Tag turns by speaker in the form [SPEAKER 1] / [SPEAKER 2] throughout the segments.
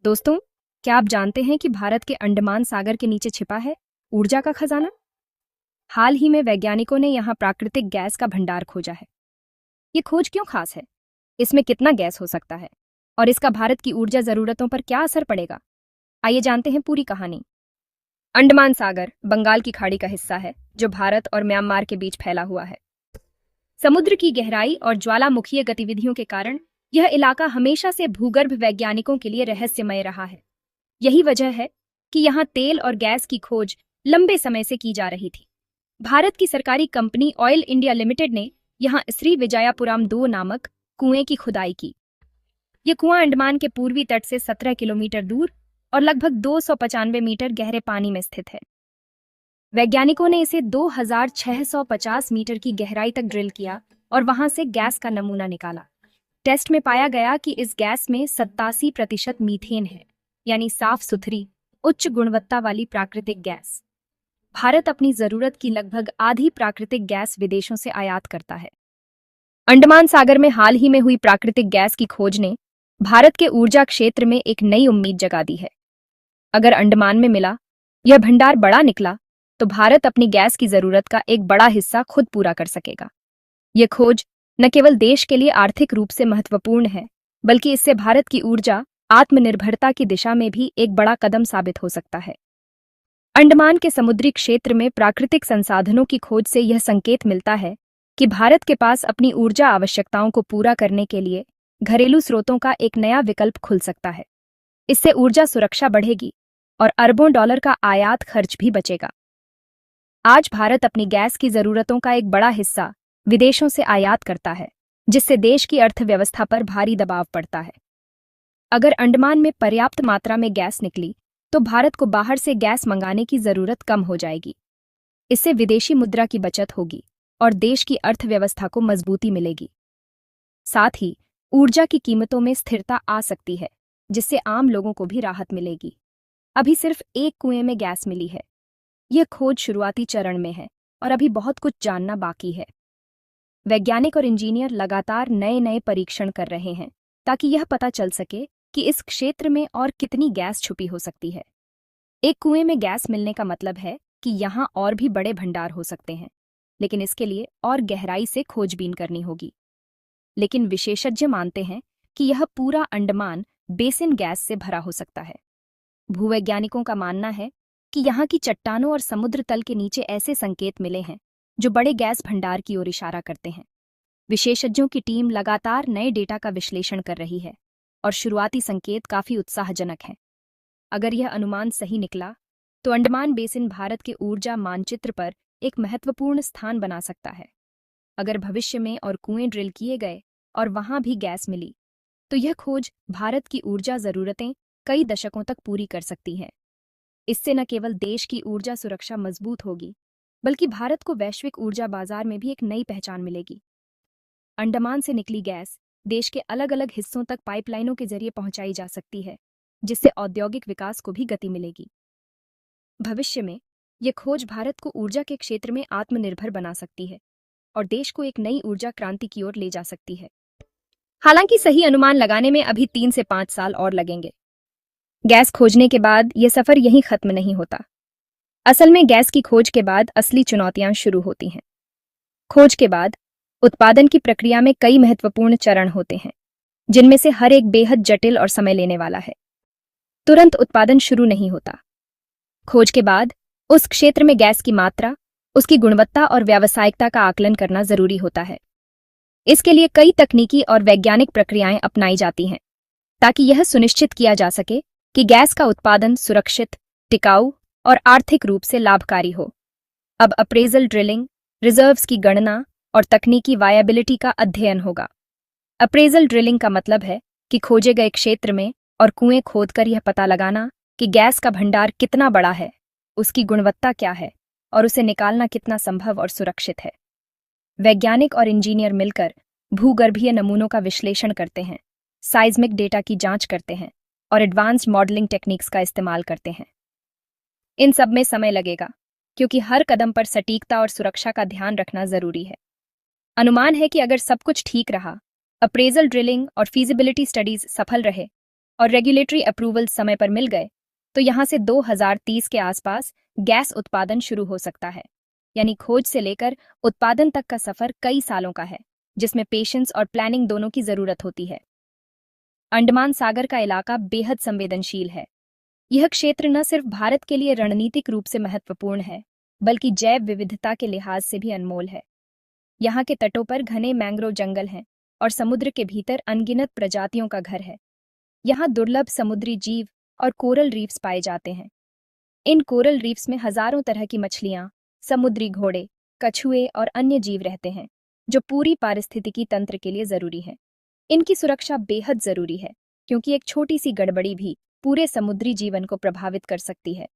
[SPEAKER 1] दोस्तों, क्या आप जानते हैं कि भारत के अंडमान सागर के नीचे छिपा है ऊर्जा का खजाना? हाल ही में वैज्ञानिकों ने यहाँ प्राकृतिक गैस का भंडार खोजा है। ये खोज क्यों खास है? इसमें कितना गैस हो सकता है? और इसका भारत की ऊर्जा जरूरतों पर क्या असर पड़ेगा? आइए जानते हैं पूरी कहानी। अंडमान सागर बंगाल की खाड़ी का हिस्सा है, जो भारत और म्यांमार के बीच फैला हुआ है। समुद्र की गहराई और ज्वालामुखीय गतिविधियों के कारण यह इलाका हमेशा से भूगर्भ वैज्ञानिकों के लिए रहस्यमय रहा है। यही वजह है कि यहाँ तेल और गैस की खोज लंबे समय से की जा रही थी। भारत की सरकारी कंपनी ऑयल इंडिया लिमिटेड ने यहाँ श्री विजयापुरम 2 नामक कुएं की खुदाई की। ये कुआं अंडमान के पूर्वी तट से 17 किलोमीटर दूर और लगभग 295 मीटर गहरे पानी में स्थित है। वैज्ञानिकों ने इसे 2650 मीटर की गहराई तक ड्रिल किया और वहां से गैस का नमूना निकाला। टेस्ट में पाया गया कि इस गैस में 87% मीथेन है, यानी साफ सुथरी उच्च गुणवत्ता वाली प्राकृतिक गैस। भारत अपनी जरूरत की लगभग आधी प्राकृतिक गैस विदेशों से आयात करता है। अंडमान सागर में हाल ही में हुई प्राकृतिक गैस की खोज ने भारत के ऊर्जा क्षेत्र में एक नई उम्मीद जगा दी है। अगर अंडमान में मिला यह भंडार बड़ा निकला, तो भारत अपनी गैस की जरूरत का एक बड़ा हिस्सा खुद पूरा कर सकेगा। यह खोज न केवल देश के लिए आर्थिक रूप से महत्वपूर्ण है, बल्कि इससे भारत की ऊर्जा आत्मनिर्भरता की दिशा में भी एक बड़ा कदम साबित हो सकता है। अंडमान के समुद्री क्षेत्र में प्राकृतिक संसाधनों की खोज से यह संकेत मिलता है कि भारत के पास अपनी ऊर्जा आवश्यकताओं को पूरा करने के लिए घरेलू स्रोतों का एक नया विकल्प खुल सकता है। इससे ऊर्जा सुरक्षा बढ़ेगी और अरबों डॉलर का आयात खर्च भी बचेगा। आज भारत अपनी गैस की जरूरतों का एक बड़ा हिस्सा विदेशों से आयात करता है, जिससे देश की अर्थव्यवस्था पर भारी दबाव पड़ता है। अगर अंडमान में पर्याप्त मात्रा में गैस निकली, तो भारत को बाहर से गैस मंगाने की जरूरत कम हो जाएगी। इससे विदेशी मुद्रा की बचत होगी और देश की अर्थव्यवस्था को मजबूती मिलेगी। साथ ही ऊर्जा की कीमतों में स्थिरता आ सकती है, जिससे आम लोगों को भी राहत मिलेगी। अभी सिर्फ एक कुएं में गैस मिली है। यह खोज शुरुआती चरण में है और अभी बहुत कुछ जानना बाकी है। वैज्ञानिक और इंजीनियर लगातार नए नए परीक्षण कर रहे हैं, ताकि यह पता चल सके कि इस क्षेत्र में और कितनी गैस छुपी हो सकती है। एक कुएं में गैस मिलने का मतलब है कि यहाँ और भी बड़े भंडार हो सकते हैं, लेकिन इसके लिए और गहराई से खोजबीन करनी होगी। लेकिन विशेषज्ञ मानते हैं कि यह पूरा अंडमान बेसिन गैस से भरा हो सकता है। भूवैज्ञानिकों का मानना है कि यहाँ की चट्टानों और समुद्र तल के नीचे ऐसे संकेत मिले हैं जो बड़े गैस भंडार की ओर इशारा करते हैं। विशेषज्ञों की टीम लगातार नए डेटा का विश्लेषण कर रही है और शुरुआती संकेत काफी उत्साहजनक हैं। अगर यह अनुमान सही निकला, तो अंडमान बेसिन भारत के ऊर्जा मानचित्र पर एक महत्वपूर्ण स्थान बना सकता है। अगर भविष्य में और कुएं ड्रिल किए गए और वहां भी गैस मिली, तो यह खोज भारत की ऊर्जा जरूरतें कई दशकों तक पूरी कर सकती है। इससे न केवल देश की ऊर्जा सुरक्षा मजबूत होगी, बल्कि भारत को वैश्विक ऊर्जा बाजार में भी एक नई पहचान मिलेगी। अंडमान से निकली गैस देश के अलग अलग हिस्सों तक पाइपलाइनों के जरिए पहुंचाई जा सकती है, जिससे औद्योगिक विकास को भी गति मिलेगी। भविष्य में यह खोज भारत को ऊर्जा के क्षेत्र में आत्मनिर्भर बना सकती है और देश को एक नई ऊर्जा क्रांति की ओर ले जा सकती है। हालांकि सही अनुमान लगाने में अभी 3 से 5 साल और लगेंगे। गैस खोजने के बाद यह सफर यहीं खत्म नहीं होता। असल में गैस की खोज के बाद असली चुनौतियां शुरू होती हैं। खोज के बाद उत्पादन की प्रक्रिया में कई महत्वपूर्ण चरण होते हैं, जिनमें से हर एक बेहद जटिल और समय लेने वाला है। तुरंत उत्पादन शुरू नहीं होता। खोज के बाद उस क्षेत्र में गैस की मात्रा, उसकी गुणवत्ता और व्यावसायिकता का आकलन करना जरूरी होता है। इसके लिए कई तकनीकी और वैज्ञानिक प्रक्रियाएं अपनाई जाती हैं, ताकि यह सुनिश्चित किया जा सके कि गैस का उत्पादन सुरक्षित, टिकाऊ और आर्थिक रूप से लाभकारी हो। अब अप्रेजल ड्रिलिंग, रिजर्व्स की गणना और तकनीकी वायबिलिटी का अध्ययन होगा। अप्रेजल ड्रिलिंग का मतलब है कि खोजे गए क्षेत्र में और कुएं खोदकर यह पता लगाना कि गैस का भंडार कितना बड़ा है, उसकी गुणवत्ता क्या है और उसे निकालना कितना संभव और सुरक्षित है। वैज्ञानिक और इंजीनियर मिलकर भूगर्भीय नमूनों का विश्लेषण करते हैं, साइज्मिक डेटा की जांच करते हैं और एडवांस्ड मॉडलिंग टेक्निक्स का इस्तेमाल करते हैं। इन सब में समय लगेगा, क्योंकि हर कदम पर सटीकता और सुरक्षा का ध्यान रखना जरूरी है। अनुमान है कि अगर सब कुछ ठीक रहा, अप्रेजल ड्रिलिंग और फीजिबिलिटी स्टडीज सफल रहे और रेगुलेटरी अप्रूवल समय पर मिल गए तो यहाँ से 2030 के आसपास गैस उत्पादन शुरू हो सकता है। यानी खोज से लेकर उत्पादन तक का सफर कई सालों का है, जिसमें पेशेंस और प्लानिंग दोनों की जरूरत होती है। अंडमान सागर का इलाका बेहद संवेदनशील है। यह क्षेत्र न सिर्फ भारत के लिए रणनीतिक रूप से महत्वपूर्ण है, बल्कि जैव विविधता के लिहाज से भी अनमोल है। यहाँ के तटों पर घने मैंग्रोव जंगल हैं और समुद्र के भीतर अनगिनत प्रजातियों का घर है। यहाँ दुर्लभ समुद्री जीव और कोरल रीफ्स पाए जाते हैं। इन कोरल रीफ्स में हजारों तरह की मछलियाँ, समुद्री घोड़े, कछुए और अन्य जीव रहते हैं, जो पूरी पारिस्थितिकी तंत्र के लिए जरूरी है। इनकी सुरक्षा बेहद जरूरी है, क्योंकि एक छोटी सी गड़बड़ी भी पूरे समुद्री जीवन को प्रभावित कर सकती है।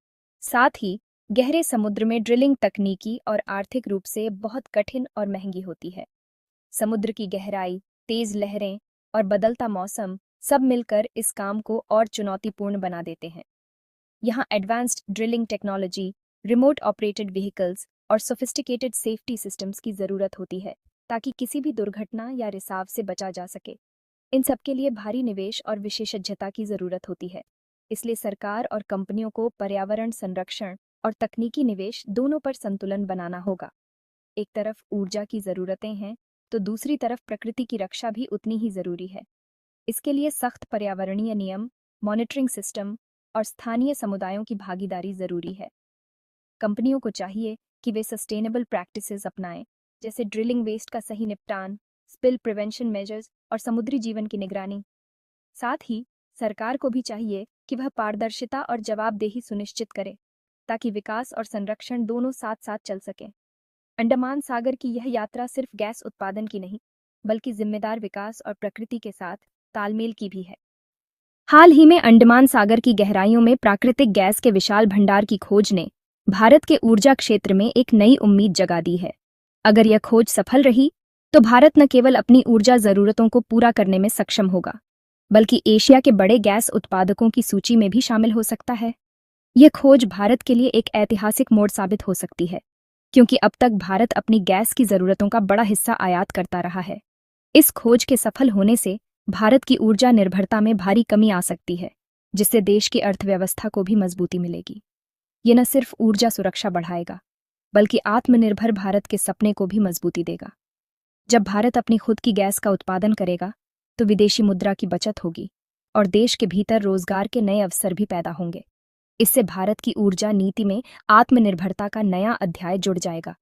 [SPEAKER 1] साथ ही गहरे समुद्र में ड्रिलिंग तकनीकी और आर्थिक रूप से बहुत कठिन और महंगी होती है। समुद्र की गहराई, तेज लहरें और बदलता मौसम सब मिलकर इस काम को और चुनौतीपूर्ण बना देते हैं। यहाँ advanced drilling technology, remote operated vehicles और सोफिस्टिकेटेड सेफ्टी सिस्टम्स की जरूरत होती है, ताकि किसी भी दुर्घटना या रिसाव से बचा जा सके। इन सब के लिए भारी निवेश और विशेषज्ञता की जरूरत होती है। इसलिए सरकार और कंपनियों को पर्यावरण संरक्षण और तकनीकी निवेश दोनों पर संतुलन बनाना होगा। एक तरफ ऊर्जा की जरूरतें हैं, तो दूसरी तरफ प्रकृति की रक्षा भी उतनी ही जरूरी है। इसके लिए सख्त पर्यावरणीय नियम, मॉनिटरिंग सिस्टम और स्थानीय समुदायों की भागीदारी जरूरी है। कंपनियों को चाहिए कि वे सस्टेनेबल प्रैक्टिसेस अपनाएं, जैसे ड्रिलिंग वेस्ट का सही निपटान, स्पिल प्रिवेंशन मेजर्स और समुद्री जीवन की निगरानी। साथ ही सरकार को भी चाहिए कि वह पारदर्शिता और जवाबदेही सुनिश्चित करे, ताकि विकास और संरक्षण दोनों साथ साथ चल सकें। अंडमान सागर की यह यात्रा सिर्फ गैस उत्पादन की नहीं, बल्कि जिम्मेदार विकास और प्रकृति के साथ तालमेल की भी है। हाल ही में अंडमान सागर की गहराइयों में प्राकृतिक गैस के विशाल भंडार की खोज ने भारत के ऊर्जा क्षेत्र में एक नई उम्मीद जगा दी है। अगर यह खोज सफल रही, तो भारत न केवल अपनी ऊर्जा जरूरतों को पूरा करने में सक्षम होगा, बल्कि एशिया के बड़े गैस उत्पादकों की सूची में भी शामिल हो सकता है। यह खोज भारत के लिए एक ऐतिहासिक मोड़ साबित हो सकती है, क्योंकि अब तक भारत अपनी गैस की जरूरतों का बड़ा हिस्सा आयात करता रहा है। इस खोज के सफल होने से भारत की ऊर्जा निर्भरता में भारी कमी आ सकती है, जिससे देश की अर्थव्यवस्था को भी मजबूती मिलेगी। ये न सिर्फ ऊर्जा सुरक्षा बढ़ाएगा, बल्कि आत्मनिर्भर भारत के सपने को भी मजबूती देगा। जब भारत अपनी खुद की गैस का उत्पादन करेगा, तो विदेशी मुद्रा की बचत होगी और देश के भीतर रोजगार के नए अवसर भी पैदा होंगे। इससे भारत की ऊर्जा नीति में आत्मनिर्भरता का नया अध्याय जुड़ जाएगा।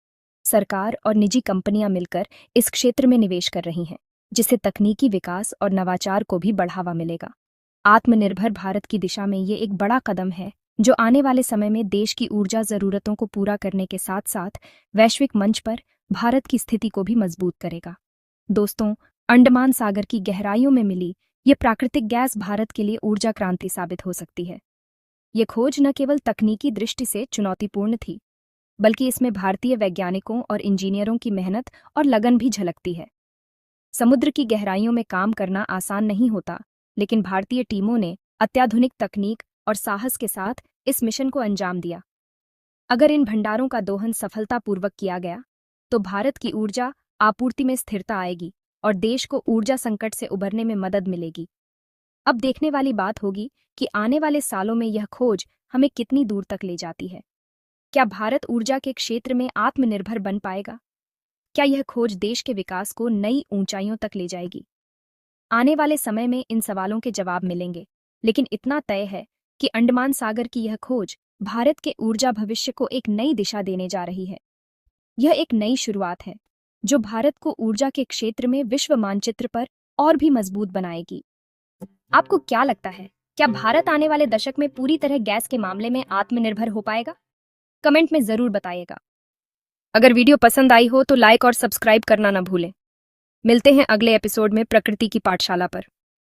[SPEAKER 1] सरकार और निजी कंपनियां मिलकर इस क्षेत्र में निवेश कर रही हैं, जिससे तकनीकी विकास और नवाचार को भी बढ़ावा मिलेगा। आत्मनिर्भर भारत की दिशा में ये एक बड़ा कदम है, जो आने वाले समय में देश की ऊर्जा जरूरतों को पूरा करने के साथ साथ वैश्विक मंच पर भारत की स्थिति को भी मजबूत करेगा। दोस्तों, अंडमान सागर की गहराइयों में मिली ये प्राकृतिक गैस भारत के लिए ऊर्जा क्रांति साबित हो सकती है। ये खोज न केवल तकनीकी दृष्टि से चुनौतीपूर्ण थी, बल्कि इसमें भारतीय वैज्ञानिकों और इंजीनियरों की मेहनत और लगन भी झलकती है। समुद्र की गहराइयों में काम करना आसान नहीं होता, लेकिन भारतीय टीमों ने अत्याधुनिक तकनीक और साहस के साथ इस मिशन को अंजाम दिया। अगर इन भंडारों का दोहन सफलतापूर्वक किया गया, तो भारत की ऊर्जा आपूर्ति में स्थिरता आएगी और देश को ऊर्जा संकट से उबरने में मदद मिलेगी। अब देखने वाली बात होगी कि आने वाले सालों में यह खोज हमें कितनी दूर तक ले जाती है। क्या भारत ऊर्जा के क्षेत्र में आत्मनिर्भर बन पाएगा? क्या यह खोज देश के विकास को नई ऊंचाइयों तक ले जाएगी? आने वाले समय में इन सवालों के जवाब मिलेंगे, लेकिन इतना तय है कि अंडमान सागर की यह खोज भारत के ऊर्जा भविष्य को एक नई दिशा देने जा रही है। यह एक नई शुरुआत है, जो भारत को ऊर्जा के क्षेत्र में विश्व मानचित्र पर और भी मजबूत बनाएगी। आपको क्या लगता है, क्या भारत आने वाले दशक में पूरी तरह गैस के मामले में आत्मनिर्भर हो पाएगा? कमेंट में जरूर बताइएगा। अगर वीडियो पसंद आई हो तो लाइक और सब्सक्राइब करना न भूलें। मिलते हैं अगले एपिसोड में प्रकृति की पाठशाला पर।